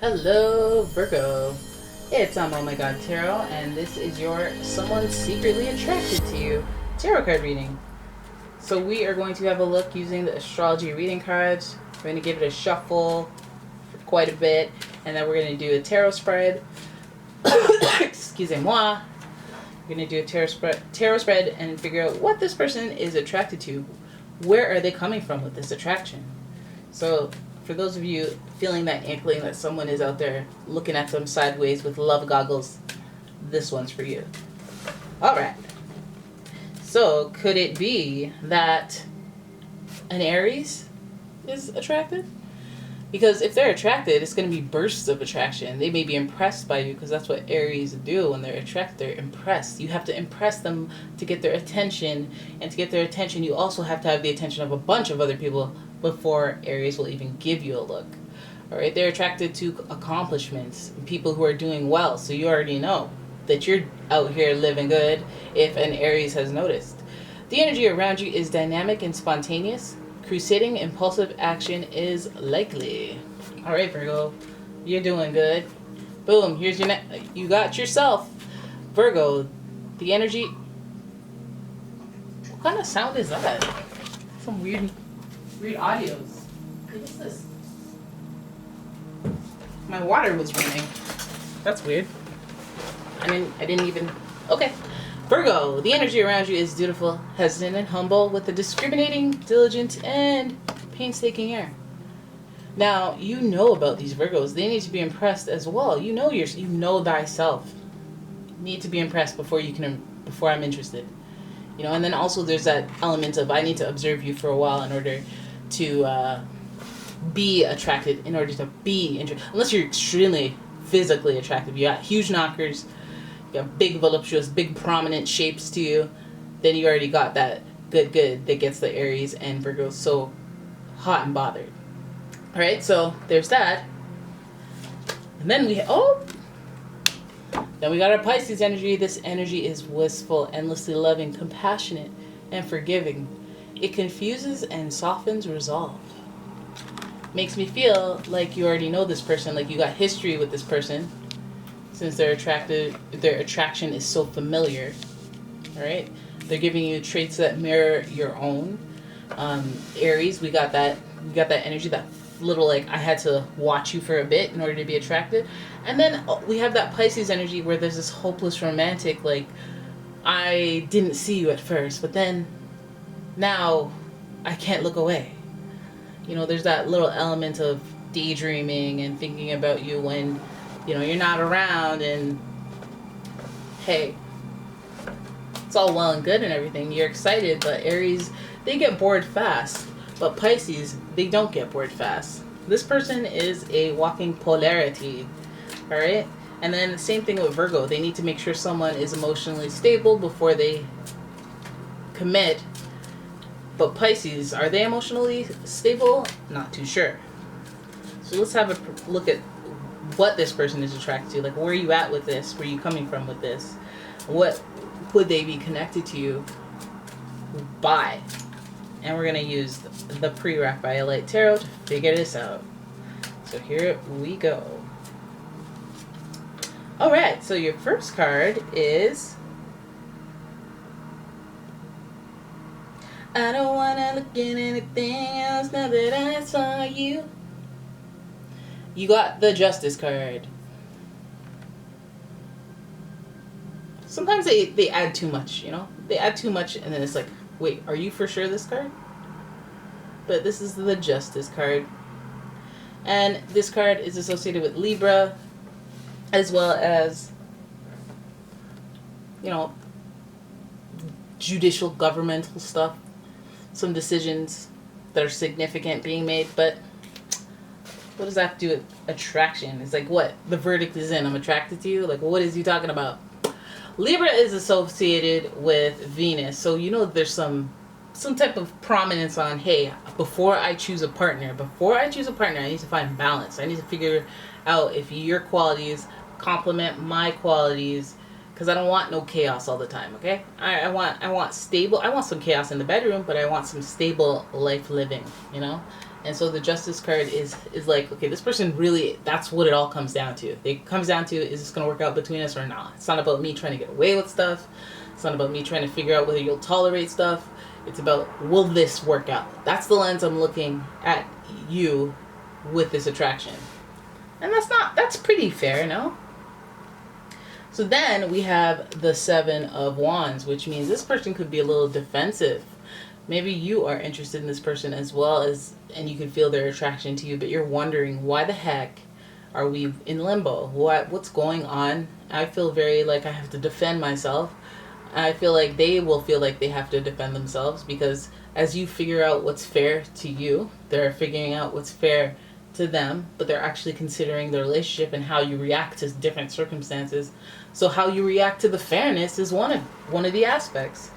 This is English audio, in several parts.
Hello, Virgo. It's umomgtarot, and this is your someone secretly attracted to you tarot card reading. So we are going to have a look using the astrology reading cards. We're going to give it a shuffle for quite a bit, and then we're going to do a tarot spread. Excusez-moi. We're going to do a tarot spread and figure out what this person is attracted to. Where are they coming from with this attraction? So for those of you feeling that inkling that someone is out there looking at them sideways with love goggles, this one's for you. All right. So could it be that an Aries is attracted? Because if they're attracted, it's going to be bursts of attraction. They may be impressed by you because that's what Aries do when they're attracted. They're impressed. You have to impress them to get their attention. And to get their attention, you also have to have the attention of a bunch of other people before Aries will even give you a look. All right, they're attracted to accomplishments, people who are doing well. So you already know that you're out here living good if an Aries has noticed. The energy around you is dynamic and spontaneous. Crusading impulsive action is likely. All right, Virgo, you're doing good. Boom, here's your you got yourself. Virgo, the energy. What kind of sound is that? Some weird audios. What is this? My water was running. That's weird. I didn't even. Okay. Virgo, the energy around you is dutiful, hesitant, and humble with a discriminating, diligent, and painstaking air. Now, you know about these Virgos. They need to be impressed as well. You know thyself. You need to be impressed before I'm interested. You know, and then also there's that element of I need to observe you for a while in order to be attracted, in order to be interested. Unless you're extremely physically attractive. You got huge knockers. You got big, voluptuous, big, prominent shapes to you, then you already got that good that gets the Aries and Virgos so hot and bothered. All right, so there's that. And then then we got our Pisces energy. This energy is wistful, endlessly loving, compassionate, and forgiving. It confuses and softens resolve. Makes me feel like you already know this person, like you got history with this person. Since their attraction is so familiar, all right? They're giving you traits that mirror your own. Aries, we got that energy, that little like I had to watch you for a bit in order to be attracted, and then we have that Pisces energy where there's this hopeless romantic, like I didn't see you at first, but then now I can't look away. You know, there's that little element of daydreaming and thinking about you when you're not around, and hey, it's all well and good and everything. You're excited, but Aries, they get bored fast. But Pisces, they don't get bored fast. This person is a walking polarity, all right? And then the same thing with Virgo. They need to make sure someone is emotionally stable before they commit. But Pisces, are they emotionally stable? Not too sure. So let's have a look at what this person is attracted to. Like, where are you at with this? Where are you coming from with this? What would they be connected to you by? And we're going to use the pre-Raphaelite Tarot to figure this out. So here we go. All right, so your first card is I don't want to look at anything else now that I saw you. You got the Justice card. Sometimes they add too much, They add too much and then it's like, wait, are you for sure this card? But this is the Justice card. And this card is associated with Libra, as well as, judicial, governmental stuff. Some decisions that are significant being made, but what does that have to do with attraction? It's like, what? The verdict is in. I'm attracted to you? Like, what is you talking about? Libra is associated with Venus. So, there's some type of prominence on, hey, before I choose a partner, I need to find balance. I need to figure out if your qualities complement my qualities, because I don't want no chaos all the time, okay? I want stable. I want some chaos in the bedroom, but I want some stable life living, And so the Justice card is like, okay, this person really, that's what it all comes down to. It comes down to, is this going to work out between us or not? It's not about me trying to get away with stuff. It's not about me trying to figure out whether you'll tolerate stuff. It's about, will this work out? That's the lens I'm looking at you with this attraction. And that's pretty fair, no? So then we have the Seven of Wands, which means this person could be a little defensive. Maybe you are interested in this person as well as, and you can feel their attraction to you, but you're wondering, why the heck are we in limbo? What's going on? I feel very like I have to defend myself. I feel like they will feel like they have to defend themselves, because as you figure out what's fair to you, they're figuring out what's fair to them, but they're actually considering the relationship and how you react to different circumstances. So how you react to the fairness is one of the aspects.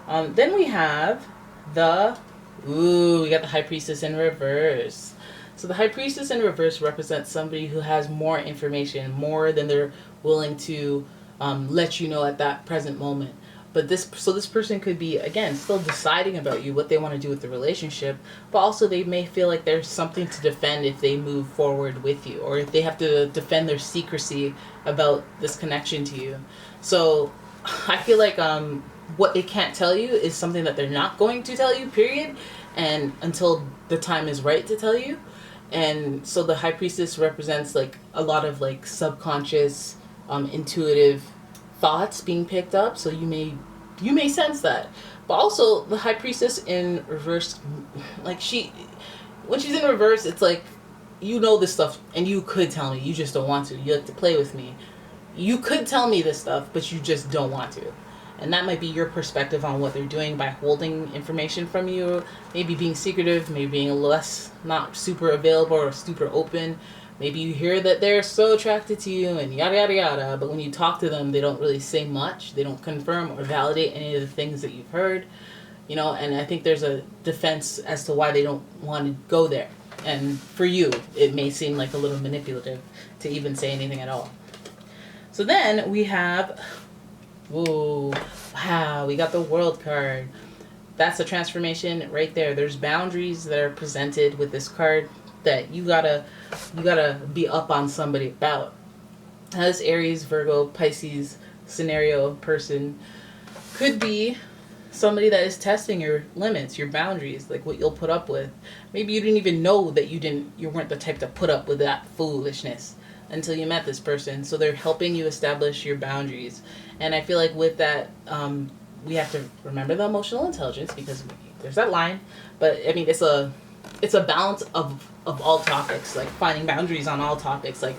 Then we have we got the High Priestess in reverse. So the High Priestess in reverse represents somebody who has more information, more than they're willing to let you know at that present moment. But this person could be, again, still deciding about you, what they want to do with the relationship, but also they may feel like there's something to defend if they move forward with you, or if they have to defend their secrecy about this connection to you. So I feel like what they can't tell you is something that they're not going to tell you, period, and until the time is right to tell you. And so the High Priestess represents like a lot of like subconscious, intuitive thoughts being picked up. So you may sense that. But also the High Priestess in reverse, like when she's in reverse, it's like, you know this stuff and you could tell me, you just don't want to. You like to play with me. You could tell me this stuff, but you just don't want to. And that might be your perspective on what they're doing by holding information from you, maybe being secretive, maybe being less, not super available or super open. Maybe you hear that they're so attracted to you and yada, yada, yada, but when you talk to them, they don't really say much. They don't confirm or validate any of the things that you've heard, and I think there's a defense as to why they don't want to go there. And for you, it may seem like a little manipulative to even say anything at all. So then we have, whoa, wow, we got the World card. That's a transformation right there. There's boundaries that are presented with this card that you gotta be up on somebody about. Now, this Aries, Virgo, Pisces scenario person could be somebody that is testing your limits, your boundaries, like what you'll put up with. Maybe you didn't even know that you weren't the type to put up with that foolishness until you met this person. So they're helping you establish your boundaries. And I feel like with that, we have to remember the emotional intelligence, because there's that line. But I mean, it's a balance of all topics, like finding boundaries on all topics. Like,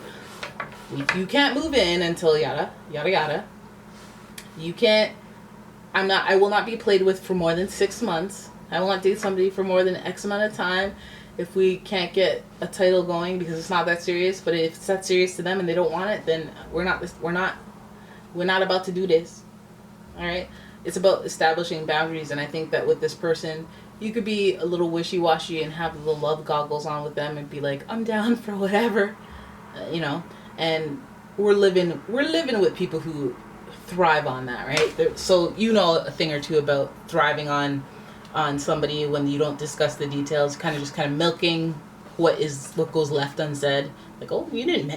you can't move in until yada yada yada. You can't. I will not be played with for more than 6 months. I will not date somebody for more than X amount of time if we can't get a title going, because it's not that serious. But if it's that serious to them and they don't want it, then we're not about to do this. All right. It's about establishing boundaries, and I think that with this person, you could be a little wishy-washy and have the love goggles on with them and be like, I'm down for whatever, and we're living with people who thrive on that, right? So a thing or two about thriving on somebody when you don't discuss the details, kind of milking what goes left unsaid. Like, oh, you didn't,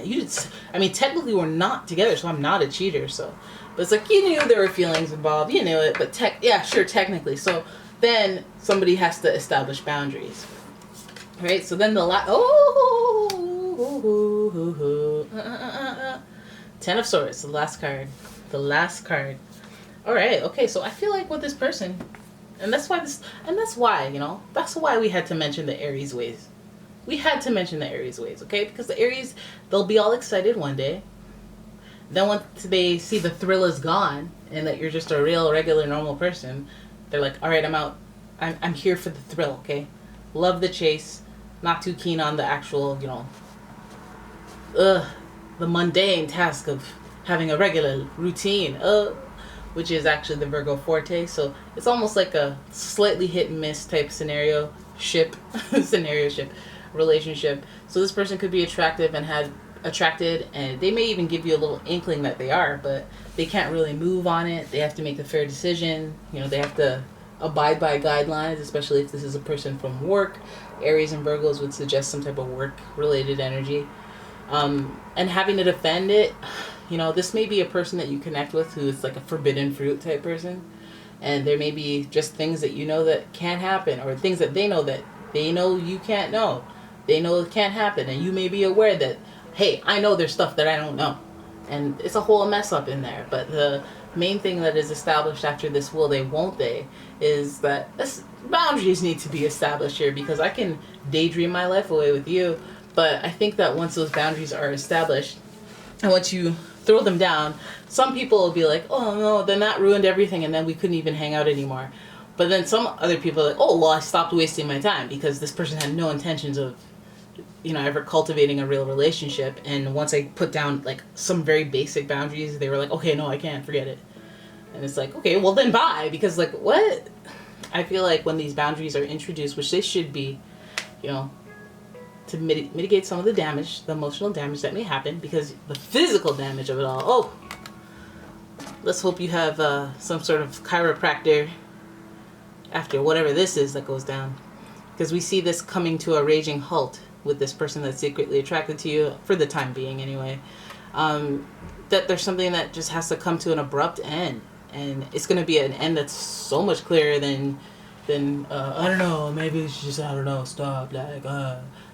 I mean, technically we're not together, so I'm not a cheater, so. But it's like, you knew there were feelings involved, you knew it, but technically. So then somebody has to establish boundaries, right? So then Ten of Swords, the last card. All right, okay, so I feel like with this person, and that's why we had to mention the Aries ways. We had to mention the Aries ways, okay? Because the Aries, they'll be all excited one day. Then once they see the thrill is gone and that you're just a real, regular, normal person, they're like, all right, I'm out. I'm here for the thrill, okay? Love the chase. Not too keen on the actual, the mundane task of having a regular routine, which is actually the Virgo forte. So it's almost like a slightly hit and miss type scenario ship, relationship. So this person could be attracted, and they may even give you a little inkling that they are, but they can't really move on it. They have to make a fair decision. They have to abide by guidelines, especially if this is a person from work. Aries and Virgos would suggest some type of work-related energy. And having to defend it, you know, this may be a person that you connect with who is like a forbidden fruit type person. And there may be just things that you know that can't happen, or things that they know you can't know. They know it can't happen, and you may be aware that, hey, I know there's stuff that I don't know. And it's a whole mess up in there. But the main thing that is established after this will they, won't they, is that boundaries need to be established here, because I can daydream my life away with you, but I think that once those boundaries are established, and once you throw them down, some people will be like, oh no, then that ruined everything, and then we couldn't even hang out anymore. But then some other people are like, oh, well, I stopped wasting my time because this person had no intentions of, you know, ever cultivating a real relationship. And once I put down like some very basic boundaries, they were like, okay, no, I can't, forget it. And it's like, okay, well then bye, because like, what? I feel like when these boundaries are introduced, which they should be, you know, to mitigate some of the damage, the emotional damage that may happen, because the physical damage of it all, oh, let's hope you have some sort of chiropractor after whatever this is that goes down, because we see this coming to a raging halt with this person that's secretly attracted to you, for the time being anyway. That there's something that just has to come to an abrupt end, and it's going to be an end that's so much clearer than I don't know, maybe it's just, I don't know, stop, like,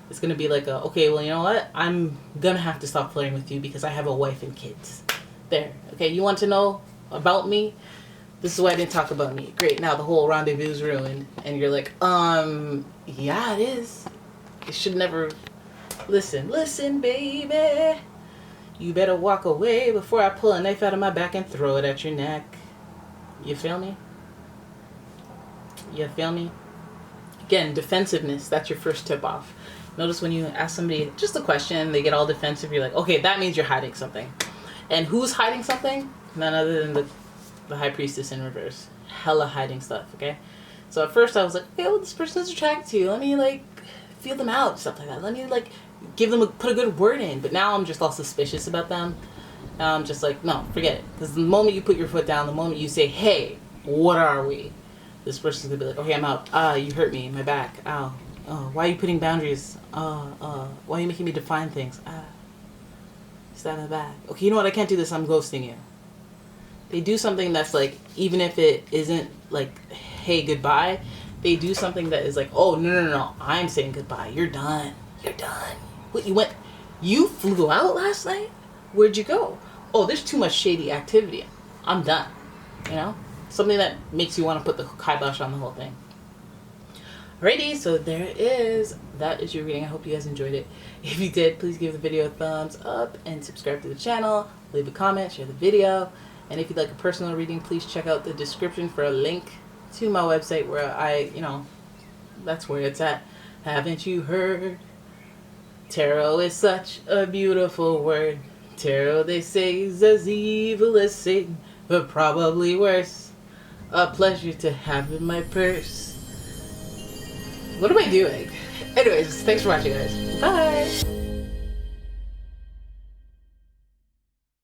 it's going to be like, okay, well, you know what? I'm going to have to stop flirting with you because I have a wife and kids. There. Okay, you want to know about me? This is why I didn't talk about me. Great, now the whole rendezvous is ruined. And you're like, yeah, it is. You should never... Listen, baby. You better walk away before I pull a knife out of my back and throw it at your neck. You feel me? You feel me? Again, defensiveness. That's your first tip off. Notice when you ask somebody just a question, they get all defensive. You're like, okay, that means you're hiding something. And who's hiding something? None other than the High Priestess in reverse. Hella hiding stuff, okay? So at first I was like, okay, well, this person is attracted to you. Let me, like, feel them out, stuff like that. Let me, like, put a good word in. But now I'm just all suspicious about them. Now I'm just like, no, forget it. Because the moment you put your foot down, the moment you say, hey, what are we? This person's going to be like, okay, I'm out. You hurt me, my back. Ow. Oh, why are you putting boundaries? Why are you making me define things? Stab in the back. Okay, you know what? I can't do this. I'm ghosting you. They do something that's like, even if it isn't like, hey, goodbye, they do something that is like, oh, no. I'm saying goodbye. You're done. You're done. What, you flew out last night? Where'd you go? Oh, there's too much shady activity. I'm done. You know? Something that makes you want to put the kibosh on the whole thing. Alrighty, so there it is. That is your reading. I hope you guys enjoyed it. If you did, please give the video a thumbs up and subscribe to the channel. Leave a comment, share the video. And if you'd like a personal reading, please check out the description for a link to my website where that's where it's at. Haven't you heard? Tarot is such a beautiful word. Tarot, they say, is as evil as Satan, but probably worse. A pleasure to have in my purse. What am I doing? Anyways, thanks for watching, guys. Bye!